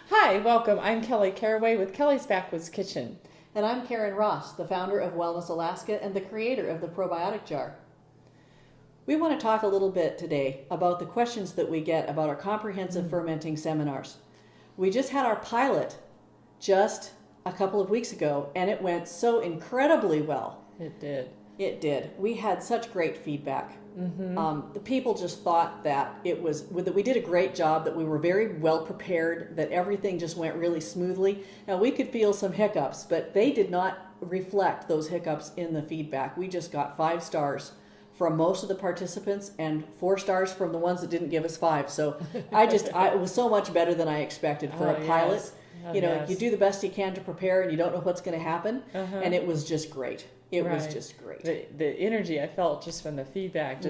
Hi, welcome. I'm Kelly Caraway with Kelly's Backwoods Kitchen. And I'm Karen Ross, the founder of Wellness Alaska and the creator of the probiotic jar. We want to talk a little bit today about the questions that we get about our comprehensive fermenting seminars. We just had our pilot just a couple of weeks ago, and it went so incredibly well. It did. It did. We had such great feedback. The people just thought that that we did a great job, that we were very well prepared, that everything just went really smoothly. Now, we could feel some hiccups, but they did not reflect those hiccups in the feedback. We just got 5 stars from most of the participants and 4 stars from the ones that didn't give us 5. So it was so much better than I expected for a pilot. Yes. Yes. You do the best you can to prepare, and you don't know what's going to happen. And it was just great. It was just great. The energy I felt just from the feedback,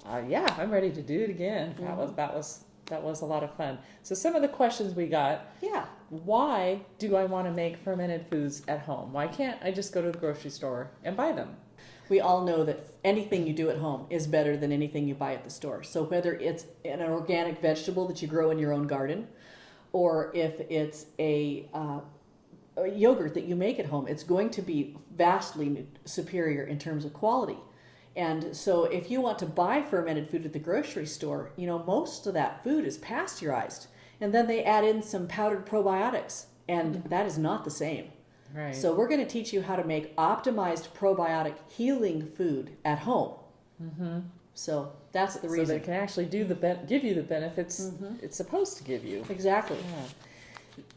I'm ready to do it again. That was a lot of fun. So some of the questions we got. Yeah. Why do I want to make fermented foods at home? Why can't I just go to the grocery store and buy them? We all know that anything you do at home is better than anything you buy at the store. So whether it's an organic vegetable that you grow in your own garden, or if it's a yogurt that you make at home, it's going to be vastly superior in terms of quality. And so if you want to buy fermented food at the grocery store, most of that food is pasteurized. And then they add in some powdered probiotics, and that is not the same. Right. So we're going to teach you how to make optimized probiotic healing food at home. So that's the reason. So that it can actually give you the benefits it's supposed to give you. Exactly. Yeah.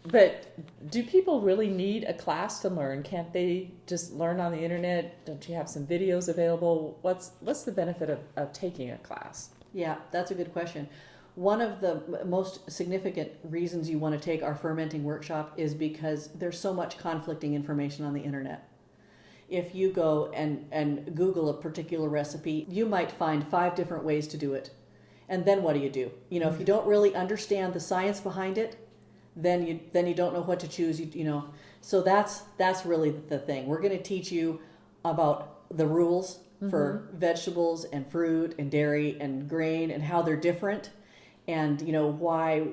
But do people really need a class to learn? Can't they just learn on the internet? Don't you have some videos available? What's the benefit of taking a class? Yeah, that's a good question. One of the most significant reasons you want to take our fermenting workshop is because there's so much conflicting information on the internet. If you go and Google a particular recipe, you might find 5 different ways to do it. And then what do? If you don't really understand the science behind it, then you don't know what to choose. So that's really the thing. We're going to teach you about the rules for vegetables and fruit and dairy and grain and how they're different, and why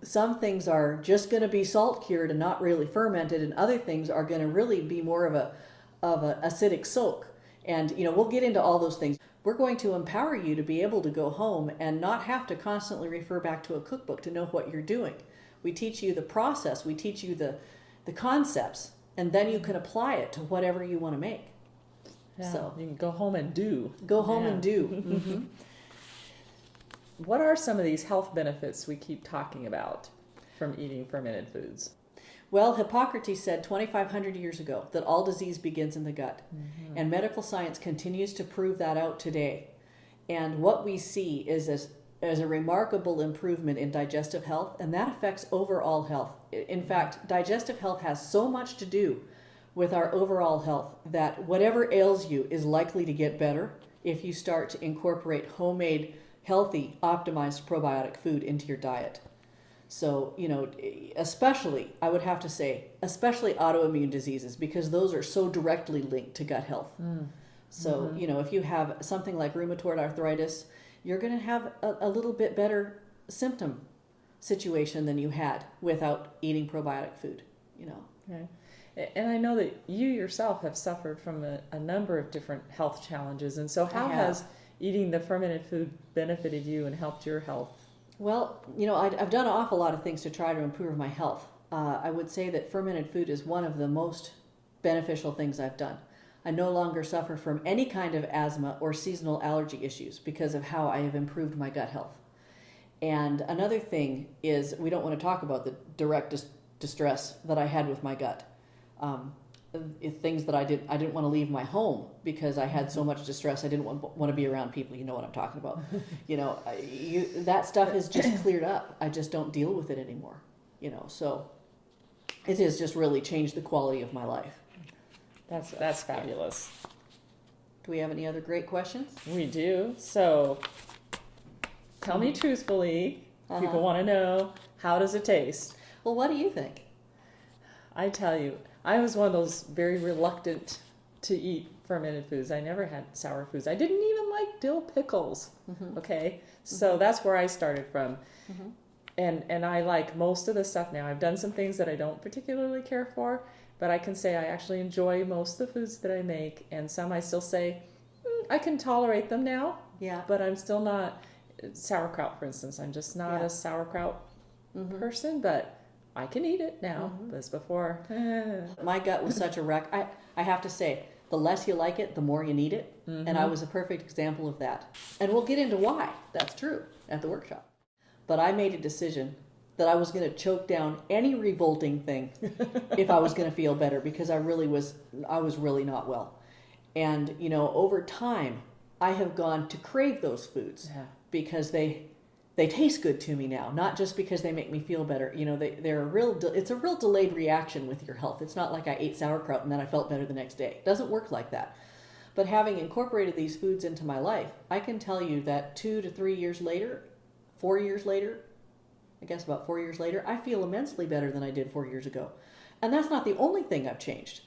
some things are just going to be salt cured and not really fermented, and other things are going to really be more of an acidic soak. And we'll get into all those things. We're going to empower you to be able to go home and not have to constantly refer back to a cookbook to know what you're doing. We teach you the process, we teach you the concepts, and then you can apply it to whatever you want to make. Yeah, so you can go home and do. And do. What are some of these health benefits we keep talking about from eating fermented foods? Well, Hippocrates said 2,500 years ago that all disease begins in the gut. And medical science continues to prove that out today. And what we see is a remarkable improvement in digestive health, and that affects overall health. In fact, digestive health has so much to do with our overall health that whatever ails you is likely to get better if you start to incorporate homemade, healthy, optimized probiotic food into your diet. So, especially, I would have to say, especially autoimmune diseases, because those are so directly linked to gut health. So, if you have something like rheumatoid arthritis, you're going to have a little bit better symptom situation than you had without eating probiotic food, Right. And I know that you yourself have suffered from a number of different health challenges. And so how has eating the fermented food benefited you and helped your health? Well, I've done an awful lot of things to try to improve my health. I would say that fermented food is one of the most beneficial things I've done. I no longer suffer from any kind of asthma or seasonal allergy issues because of how I have improved my gut health. And another thing is, we don't want to talk about the direct distress that I had with my gut. Things that I didn't want to leave my home because I had so much distress. I didn't want to be around people. You know what I'm talking about. That stuff is just cleared up. I just don't deal with it anymore. So it has just really changed the quality of my life. That's fabulous. Do we have any other great questions? We do. So tell me truthfully, people want to know, how does it taste? Well, what do you think? I tell you, I was one of those very reluctant to eat fermented foods. I never had sour foods. I didn't even like dill pickles. Okay? So that's where I started from. and I like most of the stuff now. I've done some things that I don't particularly care for, but I can say I actually enjoy most of the foods that I make, and some I still say I can tolerate them now. Yeah. But I'm still not sauerkraut, for instance. I'm just not a sauerkraut person, but I can eat it now. But as before, my gut was such a wreck. I have to say, the less you like it, the more you need it. And I was a perfect example of that. And we'll get into why that's true at the workshop. But I made a decision that I was going to choke down any revolting thing if I was going to feel better, because I was really not well. And, over time, I have gone to crave those foods because they taste good to me now, not just because they make me feel better. It's a real delayed reaction with your health. It's not like I ate sauerkraut and then I felt better the next day. It doesn't work like that. But having incorporated these foods into my life, I can tell you that 2 to 3 years later, 4 years later, I guess about 4 years later, I feel immensely better than I did 4 years ago. And that's not the only thing I've changed,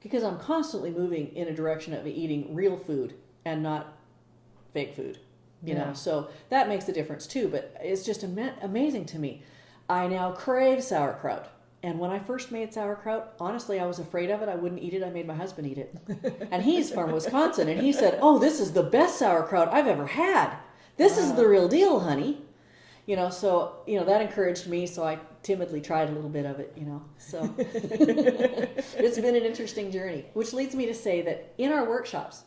because I'm constantly moving in a direction of eating real food and not fake food. So that makes a difference too. But it's just amazing to me. I now crave sauerkraut. And when I first made sauerkraut, honestly, I was afraid of it. I wouldn't eat it. I made my husband eat it. And he's from Wisconsin. And he said, "Oh, this is the best sauerkraut I've ever had. This is the real deal, honey." So that encouraged me. So I timidly tried a little bit of it, So it's been an interesting journey, which leads me to say that in our workshops,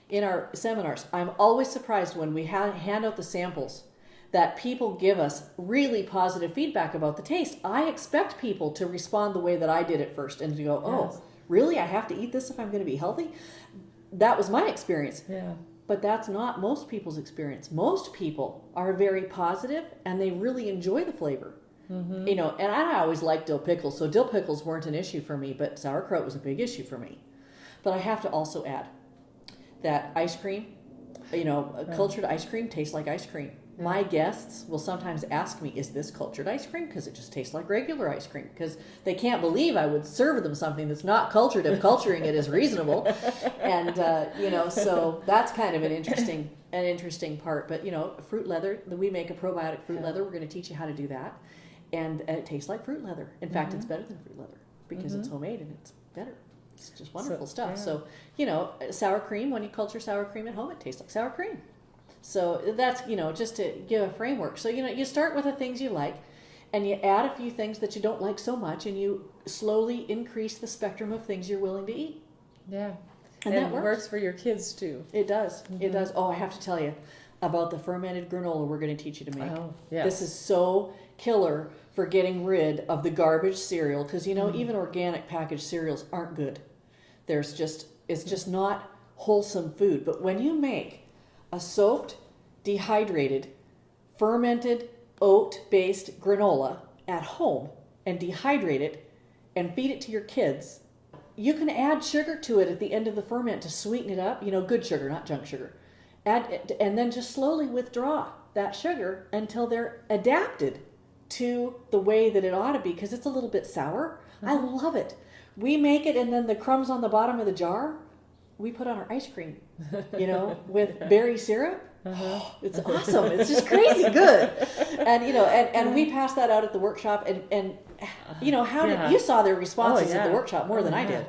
in our seminars, I'm always surprised when we hand out the samples that people give us really positive feedback about the taste. I expect people to respond the way that I did at first and to go, "Oh, really? I have to eat this if I'm going to be healthy?" That was my experience. Yeah. But that's not most people's experience. Most people are very positive and they really enjoy the flavor. And I always liked dill pickles, so dill pickles weren't an issue for me, but sauerkraut was a big issue for me. But I have to also add that ice cream, cultured ice cream tastes like ice cream. My guests will sometimes ask me, "Is this cultured ice cream?" Because it just tastes like regular ice cream. Because they can't believe I would serve them something that's not cultured if culturing it is reasonable. And, so that's kind of an interesting part. But, fruit leather, we make a probiotic fruit leather. We're going to teach you how to do that. And it tastes like fruit leather. In fact, it's better than fruit leather because it's homemade and it's better. It's just wonderful stuff. So, sour cream, when you culture sour cream at home, it tastes like sour cream. So that's, just to give a framework. So, you start with the things you like and you add a few things that you don't like so much and you slowly increase the spectrum of things you're willing to eat. Yeah. And that works for your kids too. It does. It does. Oh, I have to tell you about the fermented granola we're going to teach you to make. Oh, yes. This is so killer for getting rid of the garbage cereal because, even organic packaged cereals aren't good. It's just not wholesome food. But when you make a soaked, dehydrated, fermented, oat-based granola at home and dehydrate it and feed it to your kids, you can add sugar to it at the end of the ferment to sweeten it up. Good sugar, not junk sugar. And then just slowly withdraw that sugar until they're adapted to the way that it ought to be, because it's a little bit sour. I love it. We make it, and then the crumbs on the bottom of the jar, we put on our ice cream, with berry syrup. It's awesome. It's just crazy good. And we pass that out at the workshop. And you saw their responses at the workshop more than I did.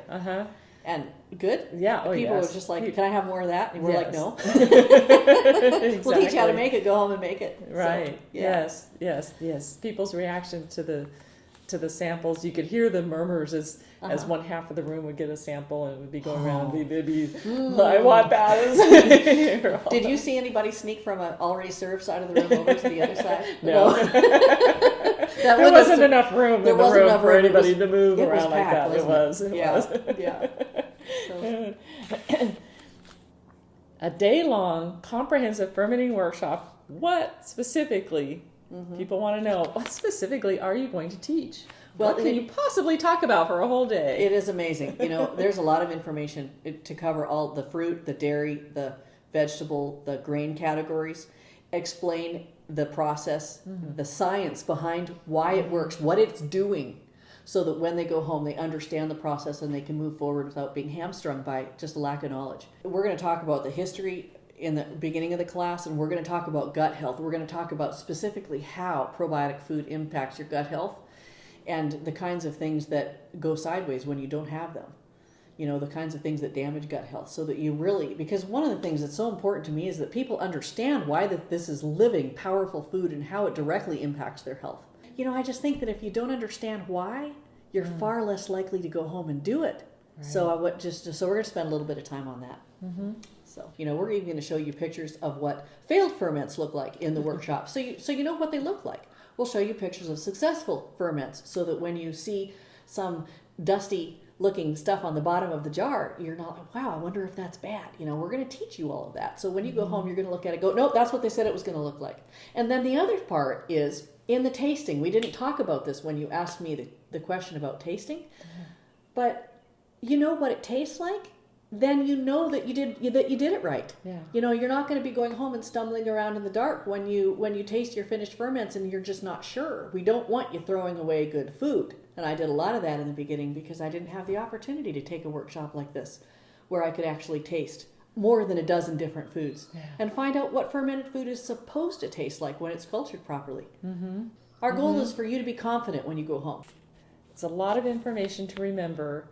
And good? Yeah. Oh, people were just like, "Can I have more of that?" And we're like, "No." Exactly. We'll teach you how to make it. Go home and make it. Right. So, yeah. Yes. People's reaction to the samples, you could hear the murmurs as one half of the room would get a sample and it would be going around. I want that. Did you see anybody sneak from an already served side of the room over to the other side? No. There wasn't enough room in the room for anybody to move around like that. It was. Yeah. So. A day-long comprehensive fermenting workshop. What specifically, people want to know, what specifically are you going to teach? Well, what can you possibly talk about for a whole day? It is amazing. There's a lot of information to cover all the fruit, the dairy, the vegetable, the grain categories. Explain the process, the science behind why it works, what it's doing, so that when they go home, they understand the process and they can move forward without being hamstrung by just a lack of knowledge. We're going to talk about the history, in the beginning of the class, and we're going to talk about gut health. We're going to talk about specifically how probiotic food impacts your gut health and the kinds of things that go sideways when you don't have them. The kinds of things that damage gut health, so that you really, because one of the things that's so important to me is that people understand why that this is living, powerful food and how it directly impacts their health. I just think that if you don't understand why, you're far less likely to go home and do it. Right. So we're going to spend a little bit of time on that. Mm-hmm. So, we're even going to show you pictures of what failed ferments look like in the workshop. So you know what they look like. We'll show you pictures of successful ferments, so that when you see some dusty looking stuff on the bottom of the jar, you're not like, wow, I wonder if that's bad. We're going to teach you all of that. So when you go home, you're going to look at it, go, nope, that's what they said it was going to look like. And then the other part is in the tasting. We didn't talk about this when you asked me the question about tasting, but you know what it tastes like, then you know that you did it right. Yeah. You're not going to be going home and stumbling around in the dark when you taste your finished ferments and you're just not sure. We don't want you throwing away good food. And I did a lot of that in the beginning because I didn't have the opportunity to take a workshop like this where I could actually taste more than a dozen different foods and find out what fermented food is supposed to taste like when it's cultured properly. Mm-hmm. Our goal is for you to be confident when you go home. It's a lot of information to remember.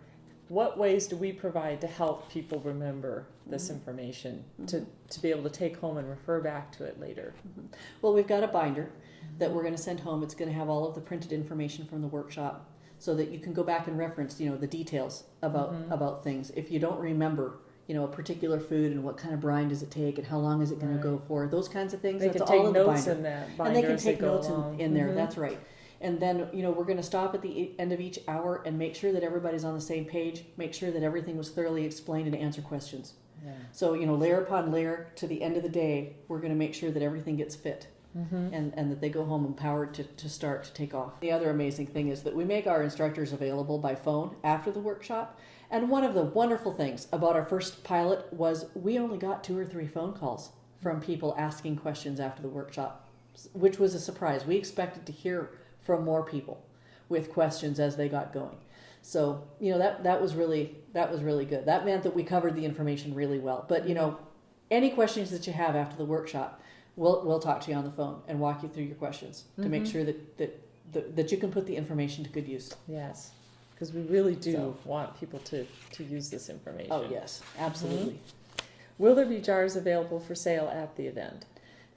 What ways do we provide to help people remember this information, to be able to take home and refer back to it later? Mm-hmm. Well, we've got a binder that we're going to send home. It's going to have all of the printed information from the workshop so that you can go back and reference, the details about things. If you don't remember, a particular food and what kind of brine does it take and how long is it going to go for, those kinds of things. They can take notes in that binder. And they can take notes in there. That's right. And then, we're going to stop at the end of each hour and make sure that everybody's on the same page, make sure that everything was thoroughly explained and answer questions. Yeah. So, layer upon layer to the end of the day, we're going to make sure that everything gets fit and that they go home empowered to start to take off. The other amazing thing is that we make our instructors available by phone after the workshop. And one of the wonderful things about our first pilot was we only got 2 or 3 phone calls from people asking questions after the workshop, which was a surprise. We expected to hear from more people with questions as they got going. So, that was really good. That meant that we covered the information really well. But, any questions that you have after the workshop, we'll talk to you on the phone and walk you through your questions to make sure that you can put the information to good use. Yes, because we really do want people to use this information. Oh, yes, absolutely. Mm-hmm. Will there be jars available for sale at the event?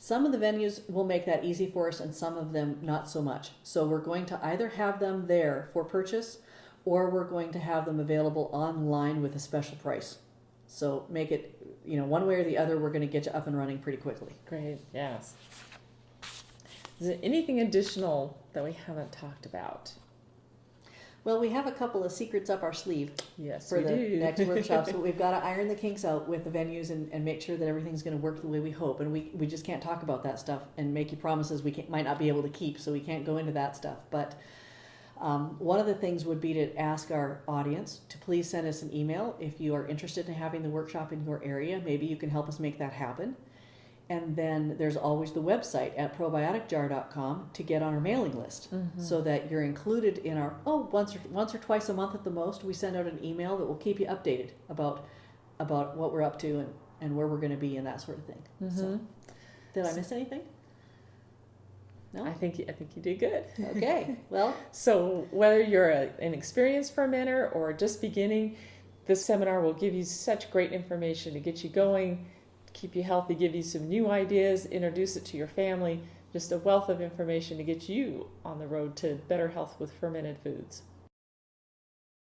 Some of the venues will make that easy for us and some of them not so much. So we're going to either have them there for purchase or we're going to have them available online with a special price. So make it, one way or the other, we're going to get you up and running pretty quickly. Great, yes. Is there anything additional that we haven't talked about? Well, we have a couple of secrets up our sleeve for the next workshops, but we've got to iron the kinks out with the venues and make sure that everything's going to work the way we hope. And we just can't talk about that stuff and make you promises we might not be able to keep, so we can't go into that stuff. But one of the things would be to ask our audience to please send us an email if you are interested in having the workshop in your area. Maybe you can help us make that happen. And then there's always the website at probioticjar.com to get on our mailing list so that you're included in our, once or twice a month at the most, we send out an email that will keep you updated about what we're up to and where we're going to be and that sort of thing. So, did I miss anything? No? I think you did good. Okay, well. So whether you're an experienced fermenter or just beginning, this seminar will give you such great information to get you going, keep you healthy, give you some new ideas, introduce it to your family, just a wealth of information to get you on the road to better health with fermented foods.